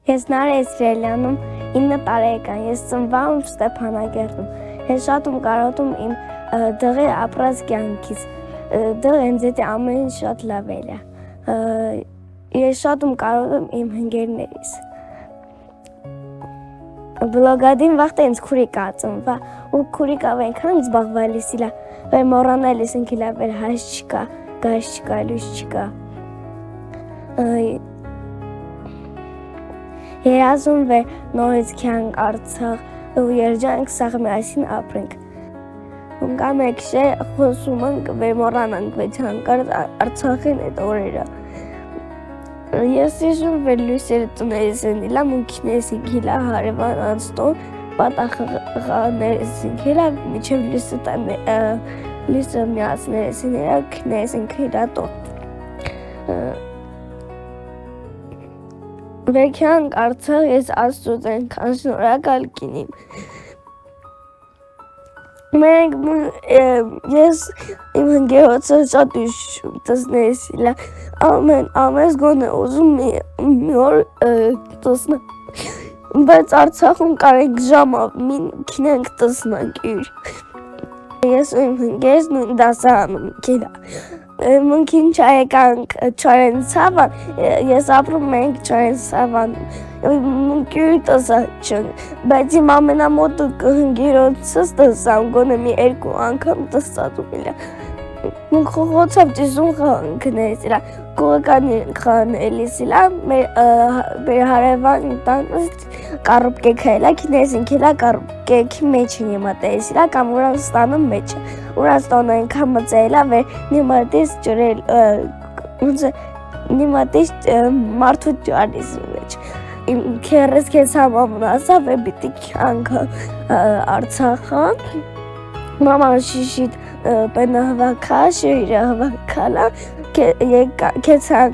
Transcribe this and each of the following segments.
Ես Նարե Իսրայելյանում 9 տարեկան, ես ծնվել եմ Ստեփանագերտում, ես շատ եմ կարոտում իմ դղի ապրած կյանքից, դղ ինձ հետ ամեն ինչ շատ լավ է, ես շատ եմ կարոտում իմ ընկերներիս, բլոգադին վաղտը ինձ քուրիկա ծնվա, ու քուրիկա այնքան զբաղվալիս իլա, վեր մոռանալիս ինքիլա վեր հայս չկա, գայս չկա, լույս չկա, երազում վեր նորից կյանք Արցախ ու երջանք սաղ միասին ապրենք։ Ունկա մեկ շեր խոսում ենք վեր մոռանանք վեր հանկարծ Արցախին այդ օրերը։ Ես հիշում վեր լույսերը տներիս են իլա մունքիներս ինքիլա հարևան անցտոն պատախղաներս ինքիլա միջև լույսը միացներս իլա քներս ինքիլա տոն։ Վերքյանք Արցախ ես Աստծուց ենքան շնորհակալ կինիմ։ Ես իմ ընկերոցը շատ հիշում տեսնես իլա ամես գոնե ուզում մի օր տեսնեմ, բայց Արցախում կարենք ժամը քինենք տեսնանք իր։ Ես ու իմ ընկերս նույն դասարանում կիլա։ Մունքին չայեկանք Չարենցավան, ես ապրում ենք Չարենցավանում, մունքյուրի տեսաչն, բայց իմ ամենամոտ ընկերոցս տեսամ, գոնե մի 2 անգամ տեսածում իլա, մունք խողոցավ ճիսում խանքներս իլա, կողեկանի խանելիս իլա, մեր հարևան տանս կարուպկեքա իլա, քիներս ինքիլա կարուպկեքի մեջին իմատես իլա, կամ Ուրանստանում մեջը, Ուրանստանը ենքան մծայիլա, վեր նիմատիս ջրել, նիմատիս մարդու ջարիս մեջ, իմ կերես կեզ համամնասա, վեր բիտի կյանքը Արցախան, մաման շիշիտ պենը հվակա, շիրը հվակալա, կեցանք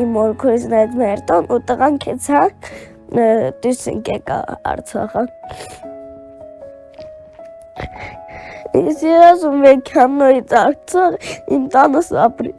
իմ օրքորիզն այդ մերտոն, ու տղան կեցանք դուսինք եկա Արցախան։ Ես երազում եկամ նորից Արցախ, իմ տանս ապրի։